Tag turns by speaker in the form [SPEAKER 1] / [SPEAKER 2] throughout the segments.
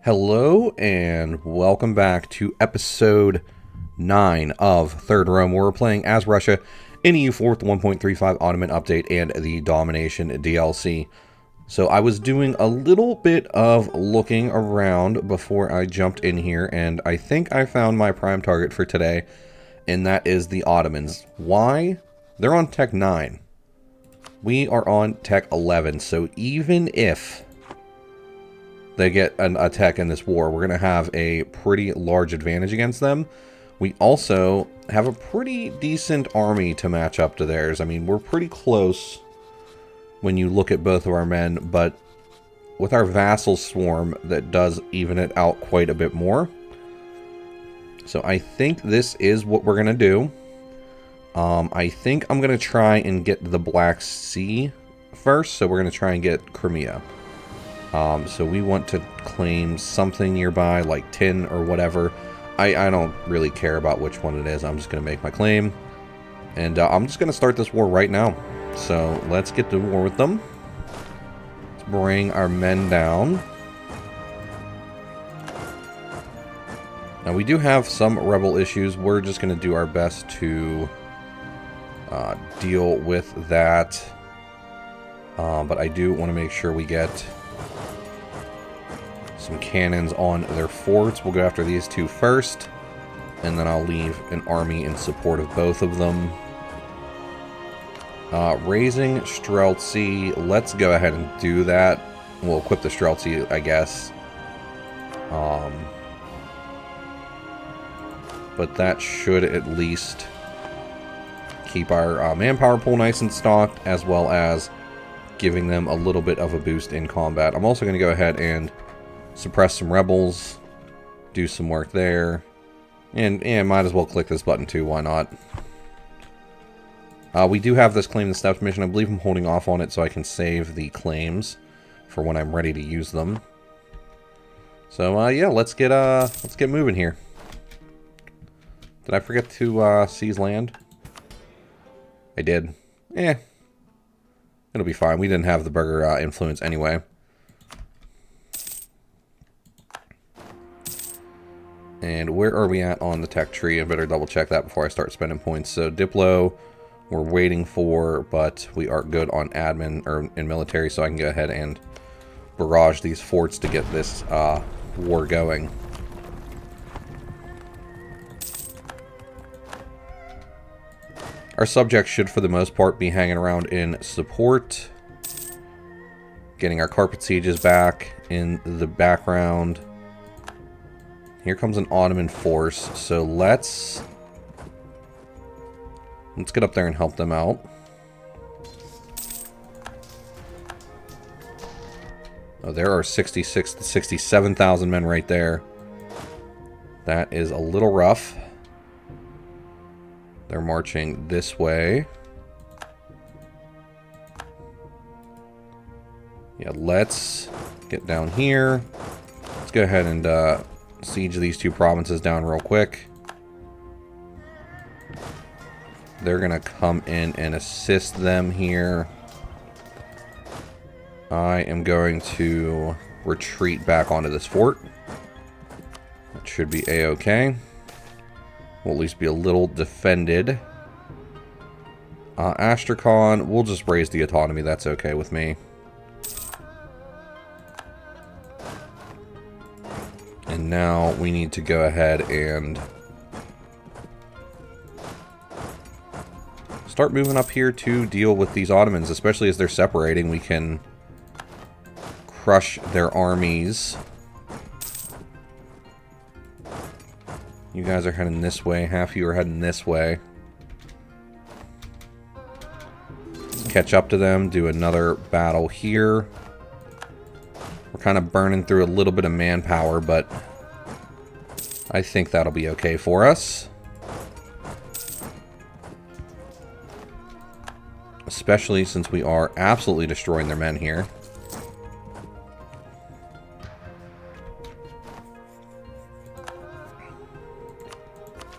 [SPEAKER 1] Hello and welcome back to episode 9 of Third Rome. We're playing as Russia in EU4 with the 1.35 Ottoman update and the Domination DLC. So I was doing a little bit of looking around before I jumped in here, and I think I found my prime target for today, and that is the Ottomans. Why? They're on Tech 9. We are on Tech 11, so even if they get a tech in this war, we're going to have a pretty large advantage against them. We also have a pretty decent army to match up to theirs. I mean, we're pretty close when you look at both of our men, but with our vassal swarm, that does even it out quite a bit more. So I think this is what we're going to do. I think I'm going to try and get the Black Sea first, so we're going to try and get Crimea. So we want to claim something nearby, like Tin or whatever. I don't really care about which one it is. I'm just going to make my claim. And I'm just going to start this war right now. So let's get to war with them. Let's bring our men down. Now we do have some rebel issues. We're just going to do our best to deal with that. But I do want to make sure we get some cannons on their forts. We'll go after these two first, and then I'll leave an army in support of both of them. Raising Streltsy, let's go ahead and do that. We'll equip the Streltsy, I guess. But that should at least keep our manpower pool nice and stocked, as well as giving them a little bit of a boost in combat. I'm also going to go ahead and suppress some rebels, do some work there, and might as well click this button too, why not? We do have this claim the steps mission. I believe I'm holding off on it so I can save the claims for when I'm ready to use them. So yeah, let's get moving here. Did I forget to seize land? I did. It'll be fine. We didn't have the burger influence anyway. And where are we at on the tech tree? I better double check that before I start spending points. So Diplo, we're waiting for, but we are good on admin or in military, so I can go ahead and barrage these forts to get this war going. Our subjects should, for the most part, be hanging around in support. Getting our carpet sieges back in the background. Here comes an Ottoman force, so let's get up there and help them out. Oh, there are 66 to 67,000 men right there. That is a little rough. They're marching this way. Yeah, let's get down here. Let's go ahead and siege these two provinces down real quick. They're going to come in and assist them here. I am going to retreat back onto this fort. That should be a-okay. We'll at least be a little defended. Astrakhan, we'll just raise the autonomy. That's okay with me. And now we need to go ahead and start moving up here to deal with these Ottomans, especially as they're separating. We can crush their armies. You guys are heading this way. Half of you are heading this way. Let's catch up to them. Do another battle here. We're kind of burning through a little bit of manpower, but I think that'll be okay for us. Especially since we are absolutely destroying their men here.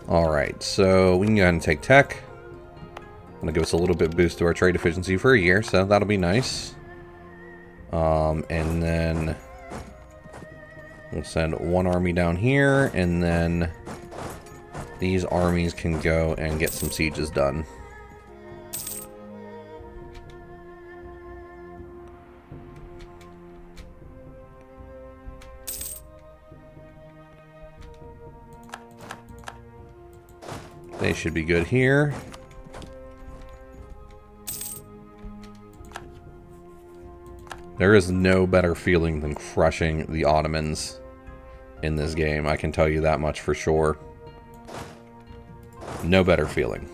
[SPEAKER 1] Alright, so we can go ahead and take tech. Going to give us a little bit boost to our trade efficiency for a year, so that'll be nice. And then We'll send one army down here, and then these armies can go and get some sieges done. They should be good here. There is no better feeling than crushing the Ottomans in this game. I can tell you that much for sure. No better feeling.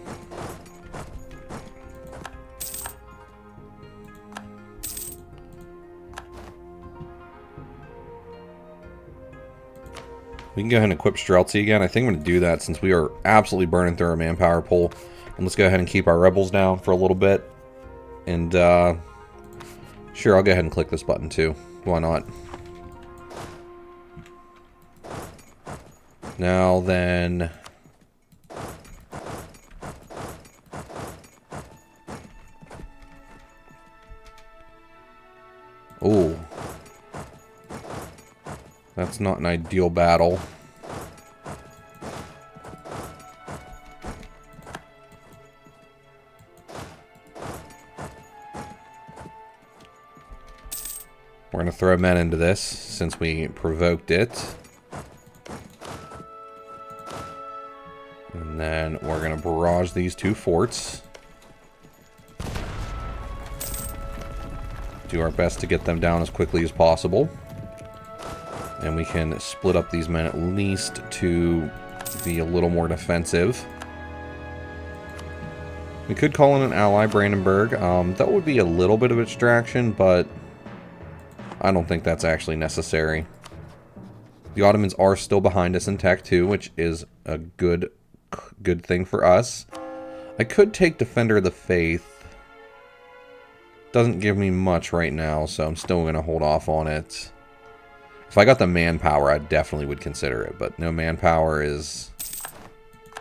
[SPEAKER 1] We can go ahead and equip Streltsy again. I think I'm going to do that since we are absolutely burning through our manpower pool. And let's go ahead and keep our rebels down for a little bit. And, sure, I'll go ahead and click this button too. Why not? Now then... Ooh. That's not an ideal battle. We're going to throw men into this since we provoked it. And then we're going to barrage these two forts. Do our best to get them down as quickly as possible. And we can split up these men at least to be a little more defensive. We could call in an ally, Brandenburg. That would be a little bit of a distraction, but I don't think that's actually necessary. The Ottomans are still behind us in tech too, which is a good thing for us. I could take Defender of the Faith. Doesn't give me much right now, so I'm still going to hold off on it. If I got the manpower, I definitely would consider it, but no manpower is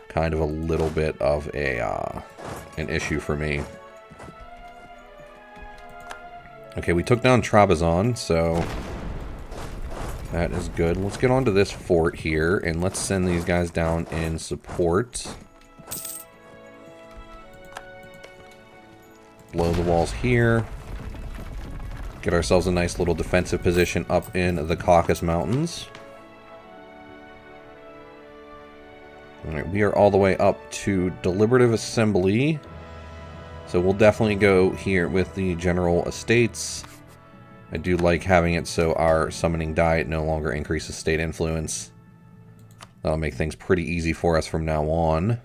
[SPEAKER 1] kind of a little bit of a an issue for me. Okay, we took down Trabzon, so that is good. Let's get onto this fort here, and let's send these guys down in support. Blow the walls here. Get ourselves a nice little defensive position up in the Caucasus Mountains. Alright, we are all the way up to Deliberative Assembly. So we'll definitely go here with the General Estates. I do like having it so our summoning diet no longer increases state influence. That'll make things pretty easy for us from now on.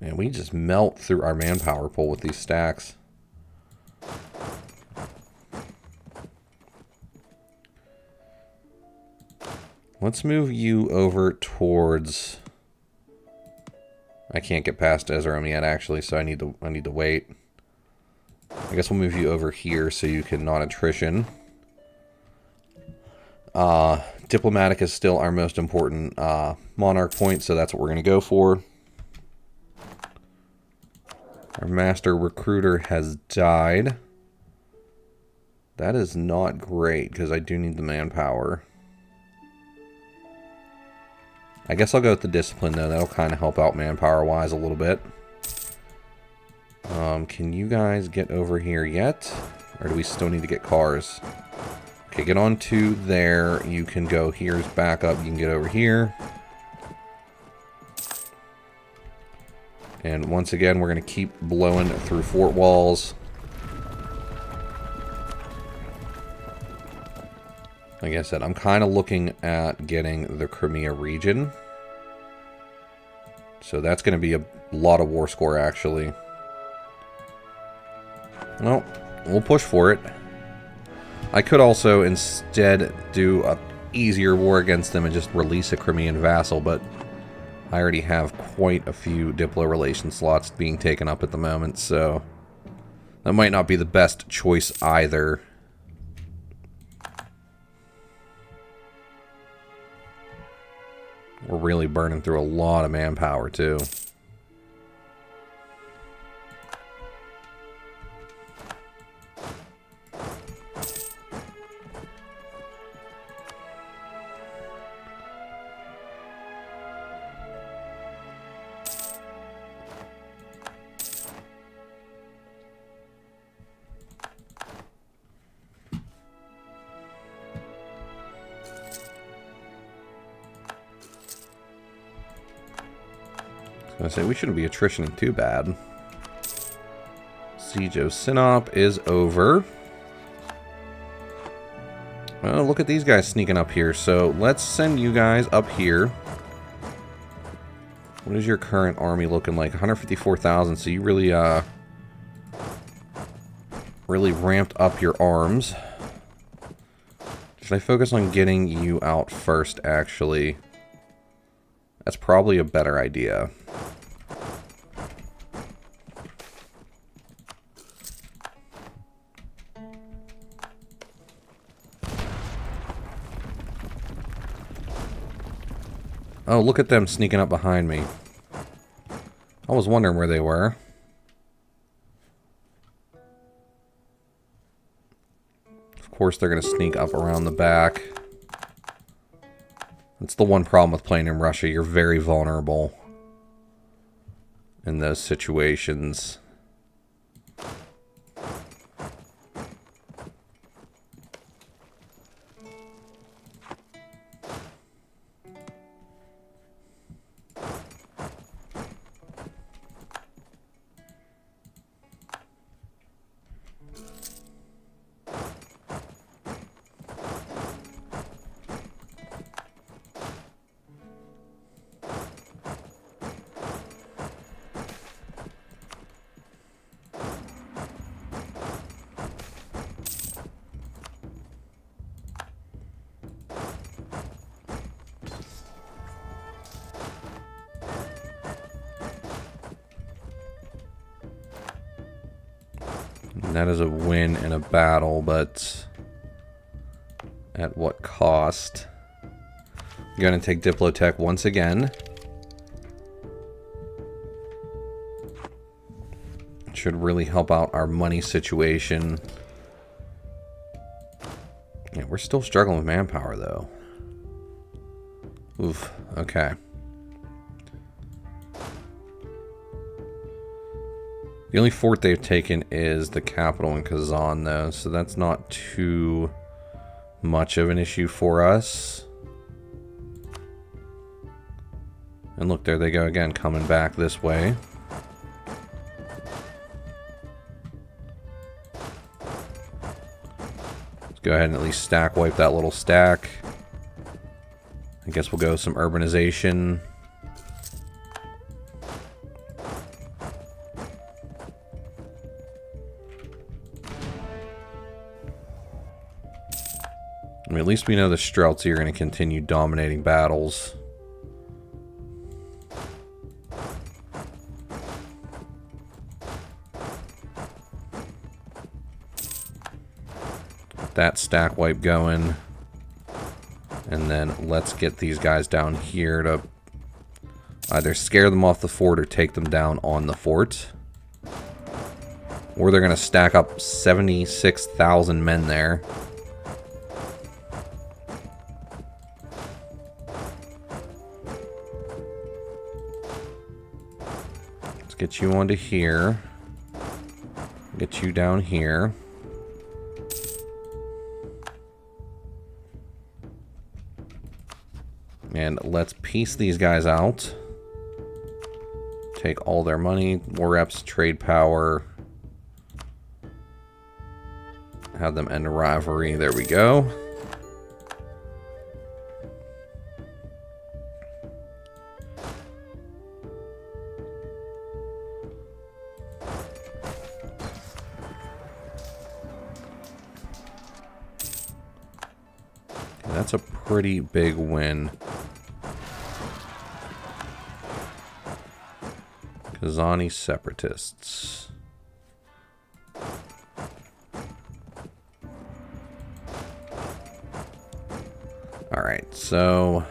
[SPEAKER 1] Man, we just melt through our manpower pool with these stacks. Let's move you over towards... I can't get past Ezrom yet, actually, so I need to wait. I guess we'll move you over here so you can non-attrition. Diplomatic is still our most important monarch point, so that's what we're going to go for. Our master recruiter has died. That is not great, because I do need the manpower. I guess I'll go with the discipline, though. That'll kind of help out manpower-wise a little bit. Can you guys get over here yet? Or do we still need to get cars? Okay, get on to there. You can go here's backup. You can get over here. And once again, we're going to keep blowing through fort walls. Like I said, I'm kind of looking at getting the Crimea region. So that's going to be a lot of war score, actually. Well, we'll push for it. I could also instead do a easier war against them and just release a Crimean vassal, but I already have quite a few Diplo relation slots being taken up at the moment, so that might not be the best choice either. We're really burning through a lot of manpower, too. I say we shouldn't be attritioning too bad. Siege of Sinop is over. Oh, look at these guys sneaking up here. So let's send you guys up here. What is your current army looking like? 154,000. So you really, really ramped up your arms. Should I focus on getting you out first, actually? That's probably a better idea. Oh, look at them sneaking up behind me. I was wondering where they were. Of course, they're going to sneak up around the back. That's the one problem with playing in Russia. You're very vulnerable in those situations. And that is a win in a battle, but at what cost? I'm going to take Diplotech once again. Should really help out our money situation. Yeah, we're still struggling with manpower, though. Oof, okay. The only fort they've taken is the capital in Kazan, though, so that's not too much of an issue for us. And look, there they go again, coming back this way. Let's go ahead and at least stack wipe that little stack. I guess we'll go some urbanization. I mean, at least we know the Streltsy are going to continue dominating battles. Get that stack wipe going. And then let's get these guys down here to either scare them off the fort or take them down on the fort. Or they're going to stack up 76,000 men there. Get you onto here. Get you down here. And let's piece these guys out. Take all their money, war reps, trade power. Have them end a rivalry. There we go. That's a pretty big win. Kazani separatists. Alright, so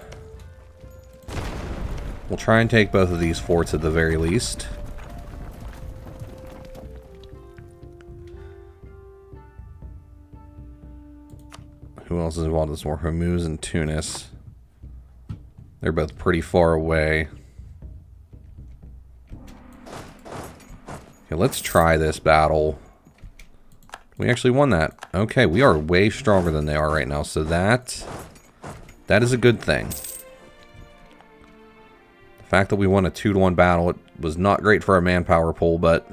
[SPEAKER 1] we'll try and take both of these forts at the very least. Who else is involved in this war? Hormuz and Tunis. They're both pretty far away. Okay, let's try this battle. We actually won that. Okay, we are way stronger than they are right now, so that is a good thing. The fact that we won a 2-to-1 battle, it was not great for our manpower pool, but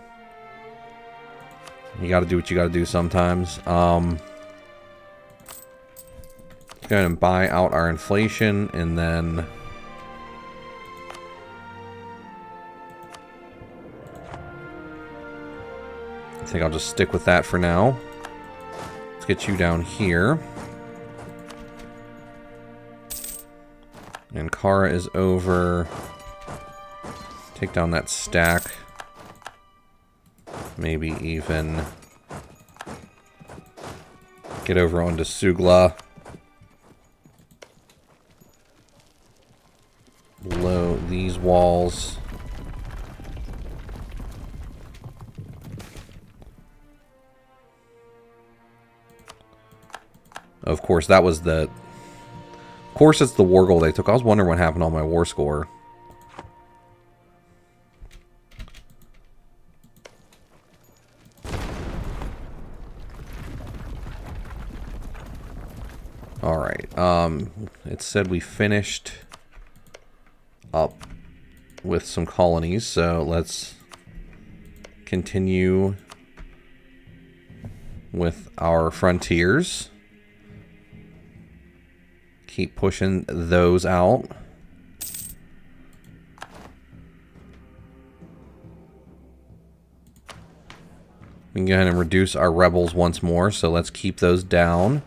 [SPEAKER 1] you gotta do what you gotta do sometimes. Go ahead and buy out our inflation, and then I think I'll just stick with that for now. Let's get you down here. And Kara is over. Take down that stack. Maybe even get over onto Sugla. Below these walls. Of course, that was the... Of course, it's the war goal they took. I was wondering what happened on my war score. Alright, it said we finished up with some colonies, so let's continue with our frontiers. Keep pushing those out. We can go ahead and reduce our rebels once more, so let's keep those down.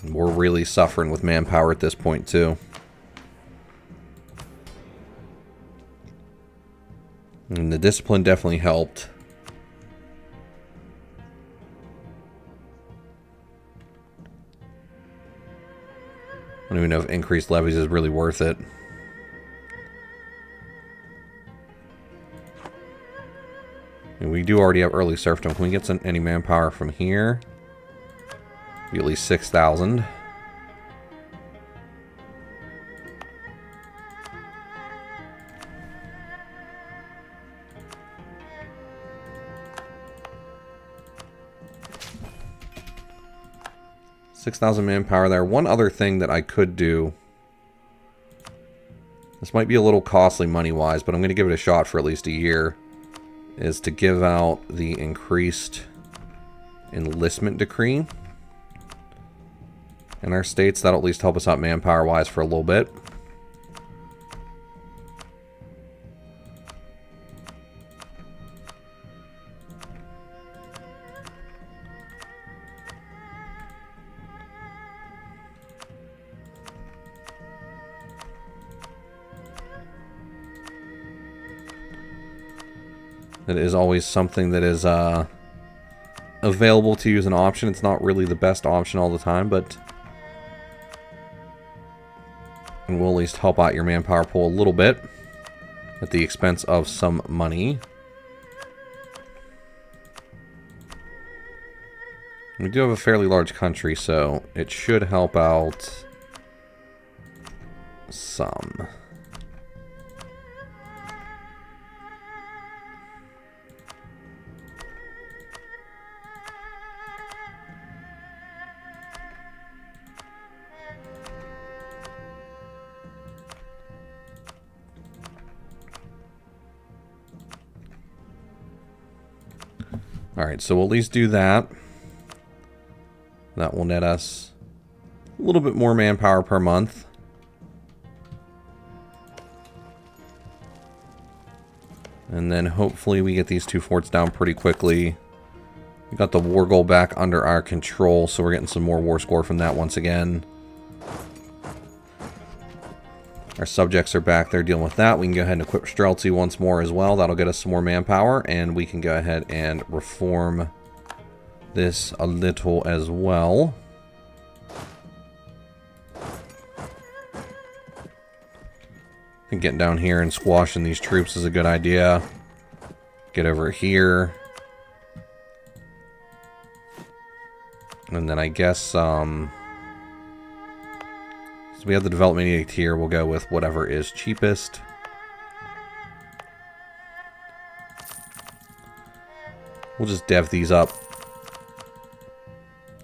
[SPEAKER 1] We're really suffering with manpower at this point, too. And the discipline definitely helped. I don't even know if increased levies is really worth it. And we do already have early serfdom. Can we get any manpower from here? Be at least 6,000. $6,000 manpower there. One other thing that I could do. This might be a little costly money-wise, but I'm going to give it a shot for at least a year. Is to give out the increased enlistment decree in our states. That'll at least help us out manpower-wise for a little bit. It is always something that is available to use an option. It's not really the best option all the time, but it will at least help out your manpower pool a little bit at the expense of some money. We do have a fairly large country, so it should help out some. Alright, so we'll at least do that. That will net us a little bit more manpower per month. And then hopefully we get these two forts down pretty quickly. We got the war goal back under our control, so we're getting some more war score from that once again. Our subjects are back there dealing with that. We can go ahead and equip Streltsy once more as well. That'll get us some more manpower, and we can go ahead and reform this a little as well. I think getting down here and squashing these troops is a good idea. Get over here. And then I guess, so we have the development edict here. We'll go with whatever is cheapest. We'll just dev these up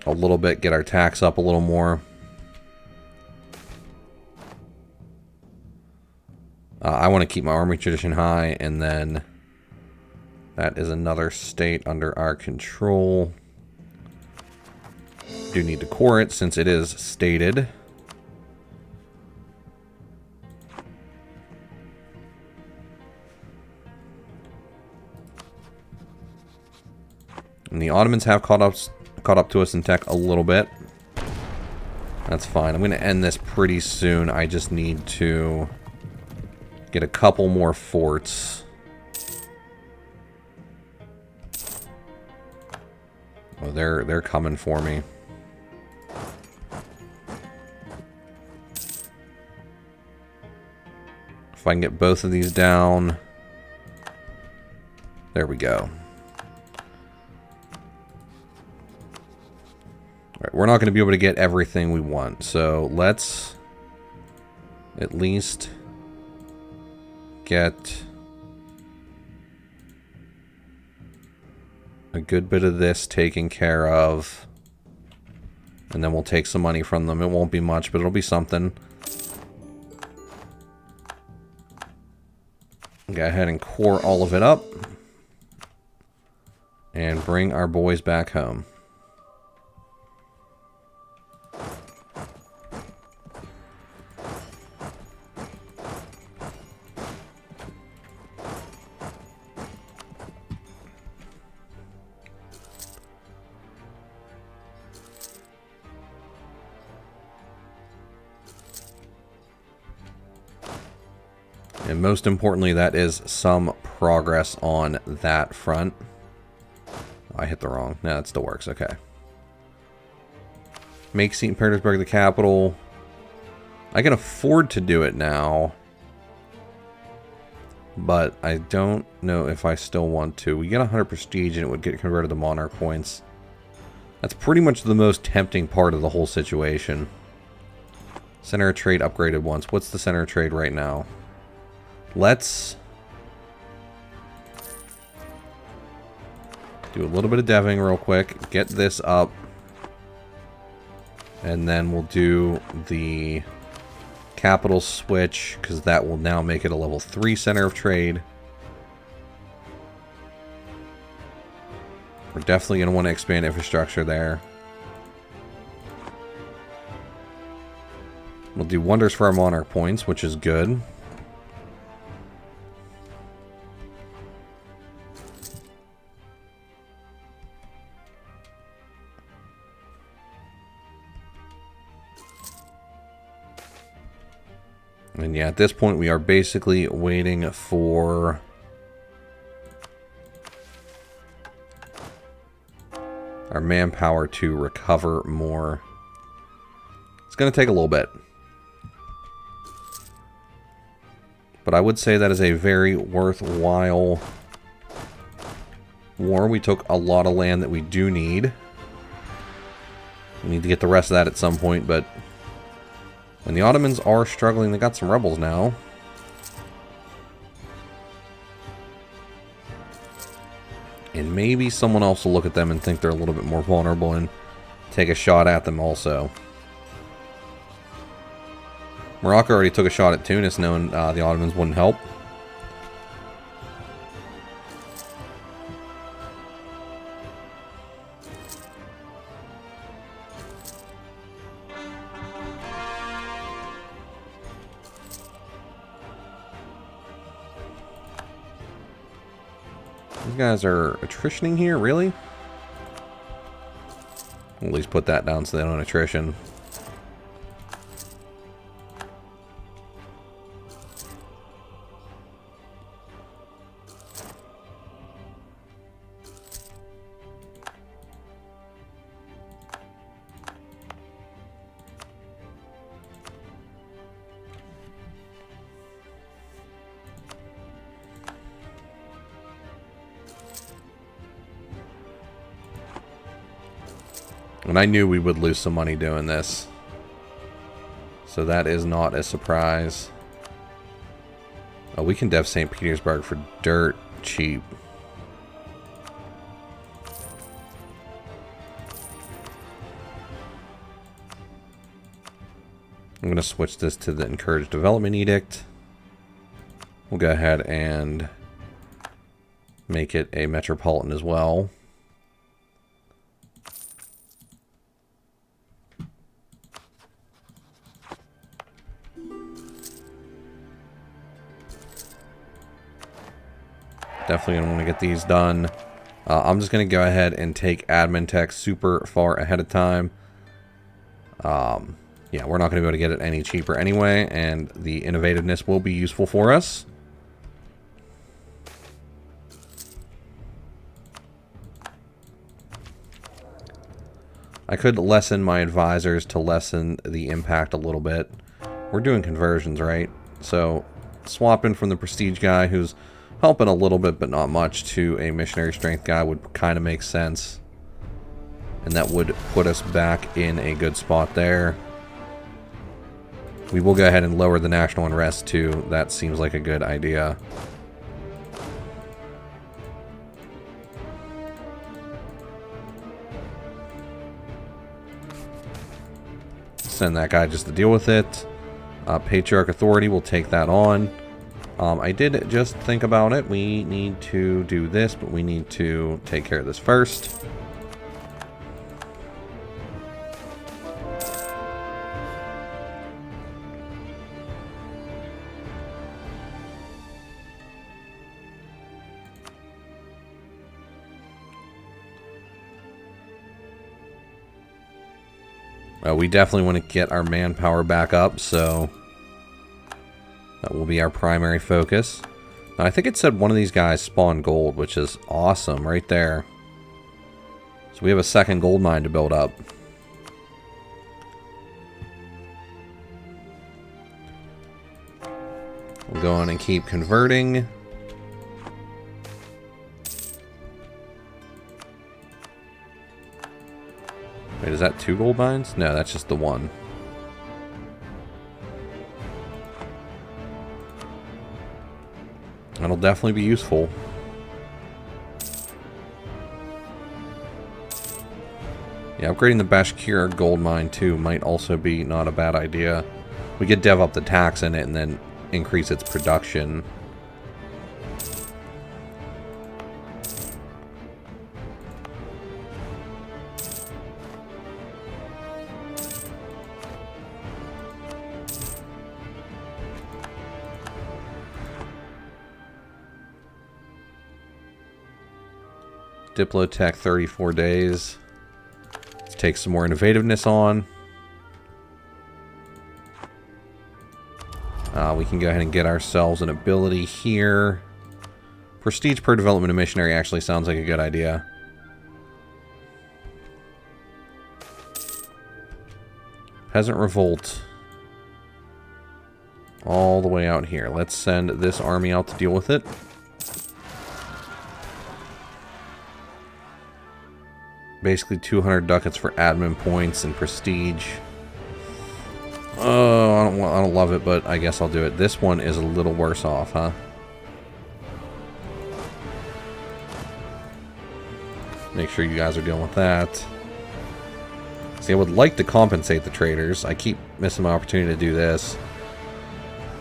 [SPEAKER 1] a little bit, get our tax up a little more. I want to keep my army tradition high, and then that is another state under our control. Do need to core it since it is stated. And the Ottomans have caught up to us in tech a little bit. That's fine. I'm going to end this pretty soon. I just need to get a couple more forts. Oh, they're coming for me. If I can get both of these down. There we go. Alright, we're not going to be able to get everything we want, so let's at least get a good bit of this taken care of, and then we'll take some money from them. It won't be much, but it'll be something. Go ahead and core all of it up and bring our boys back home. And most importantly, that is some progress on that front. I hit the wrong. No, that still works. Okay. Make St. Petersburg the capital. I can afford to do it now. But I don't know if I still want to. We get 100 prestige and it would get converted to monarch points. That's pretty much the most tempting part of the whole situation. Center of trade upgraded once. What's the center of trade right now? Let's do a little bit of deving real quick. Get this up. And then we'll do the capital switch, because that will now make it a level 3 center of trade. We're definitely going to want to expand infrastructure there. We'll do wonders for our monarch points, which is good. And yeah, at this point we are basically waiting for our manpower to recover more. It's going to take a little bit. But I would say that is a very worthwhile war. We took a lot of land that we do need. We need to get the rest of that at some point, but and the Ottomans are struggling. They got some rebels now. And maybe someone else will look at them and think they're a little bit more vulnerable and take a shot at them also. Morocco already took a shot at Tunis, knowing the Ottomans wouldn't help. These guys are attritioning here, really? At least put that down so they don't attrition. And I knew we would lose some money doing this. So that is not a surprise. Oh, we can dev St. Petersburg for dirt cheap. I'm going to switch this to the Encourage Development Edict. We'll go ahead and make it a metropolitan as well. Definitely going to want to get these done. I'm just going to go ahead and take admin tech super far ahead of time. Yeah, we're not going to be able to get it any cheaper anyway, and the innovativeness will be useful for us. I could lessen my advisors to lessen the impact a little bit. We're doing conversions, right? So swapping from the prestige guy who's helping a little bit but not much to a missionary strength guy would kind of make sense. And that would put us back in a good spot there. We will go ahead and lower the national unrest too. That seems like a good idea. Send that guy just to deal with it. Patriarch Authority will take that on. I did just think about it. We need to do this, but we need to take care of this first. We definitely want to get our manpower back up, so that will be our primary focus. Now, I think it said one of these guys spawned gold, which is awesome right there. So we have a second gold mine to build up. We'll go on and keep converting. Wait, is that 2 gold mines? No, that's just the one. That'll definitely be useful. Yeah, upgrading the Bashkir gold mine too might also be not a bad idea. We could dev up the tax in it and then increase its production. Diplotech 34 days. Let's take some more innovativeness on. We can go ahead and get ourselves an ability here. Prestige per development of missionary actually sounds like a good idea. Peasant revolt. All the way out here. Let's send this army out to deal with it. Basically 200 ducats for admin points and prestige. Oh, I don't love it, but I guess I'll do it. This one is a little worse off, huh? Make sure you guys are dealing with that. See, I would like to compensate the traders. I keep missing my opportunity to do this.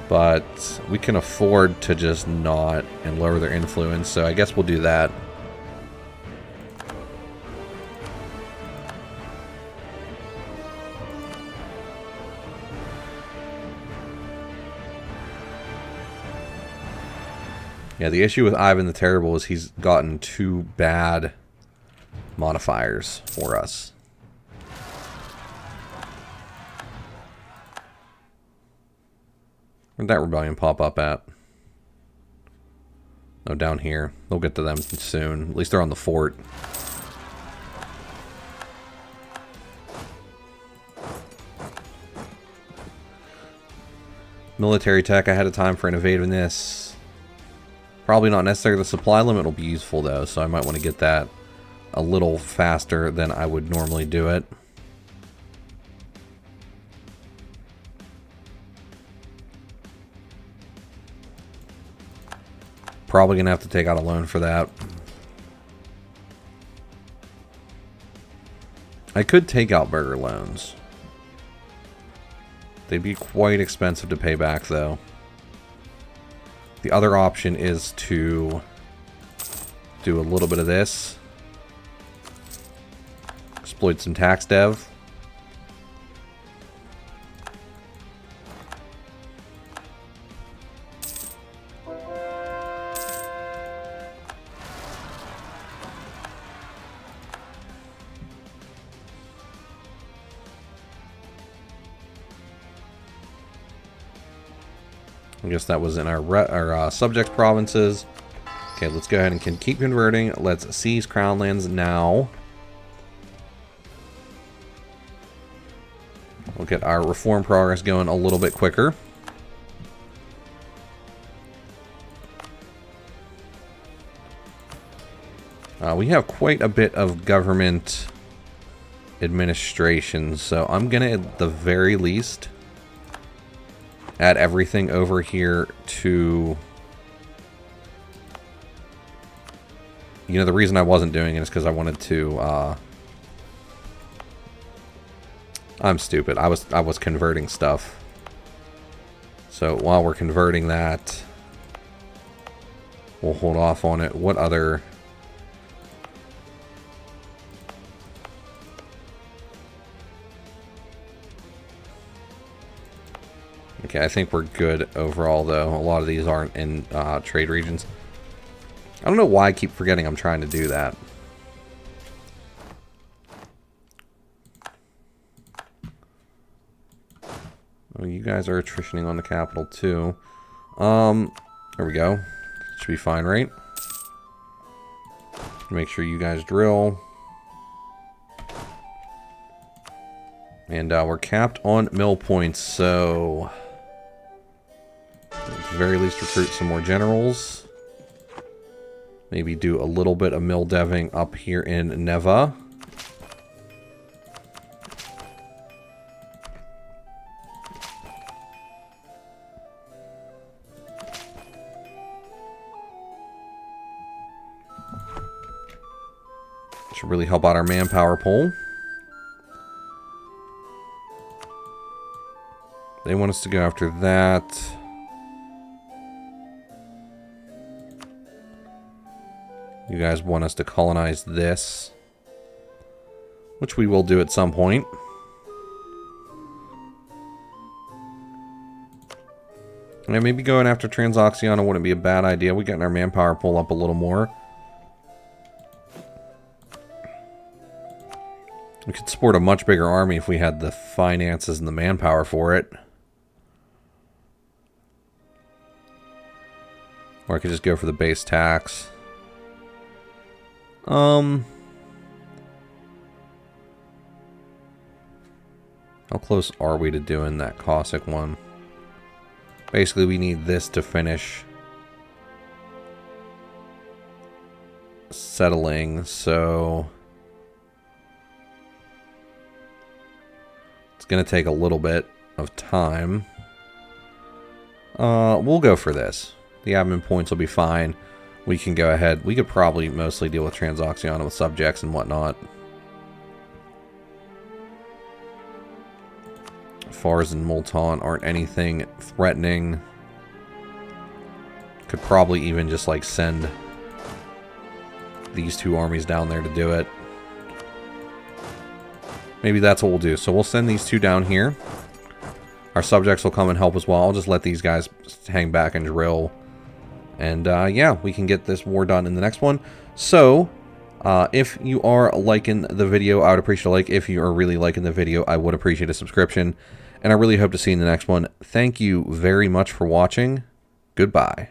[SPEAKER 1] But we can afford to just not and lower their influence, so I guess we'll do that. Yeah, the issue with Ivan the Terrible is he's gotten 2 bad modifiers for us. Where'd that rebellion pop up at? Oh, down here. We'll get to them soon. At least they're on the fort. Military tech ahead of time for innovativeness. Probably not necessary. The supply limit will be useful though, so I might want to get that a little faster than I would normally do it. Probably gonna have to take out a loan for that. I could take out burger loans. They'd be quite expensive to pay back though. The other option is to do a little bit of this. Exploit some tax dev. I guess that was in our subject provinces. Okay, let's go ahead and keep converting. Let's seize crown lands now. We'll get our reform progress going a little bit quicker. We have quite a bit of government administration, so I'm gonna, at the very least, add everything over here to... You know, the reason I wasn't doing it is because I wanted to, I'm stupid. I was converting stuff. So while we're converting that, we'll hold off on it. What other... Okay, I think we're good overall, though. A lot of these aren't in trade regions. I don't know why I keep forgetting I'm trying to do that. Oh, you guys are attritioning on the capital, too. There we go. Should be fine, right? Make sure you guys drill. And we're capped on mill points, so... At the very least, recruit some more generals. Maybe do a little bit of mill deving up here in Neva. Should really help out our manpower pool. They want us to go after that. You guys want us to colonize this, which we will do at some point. And maybe going after Transoxiana wouldn't be a bad idea. We're getting our manpower pool up a little more. We could support a much bigger army if we had the finances and the manpower for it. Or I could just go for the base tax. How close are we to doing that Cossack one? Basically, we need this to finish settling, so it's going to take a little bit of time. We'll go for this. The admin points will be fine. We can go ahead. We could probably mostly deal with Transoxiana with subjects and whatnot. Fars and Multan aren't anything threatening. Could probably even just like send these two armies down there to do it. Maybe that's what we'll do. So we'll send these two down here. Our subjects will come and help as well. I'll just let these guys hang back and drill. And yeah, we can get this war done in the next one. So, if you are liking the video, I would appreciate a like. If you are really liking the video, I would appreciate a subscription. And I really hope to see you in the next one. Thank you very much for watching. Goodbye.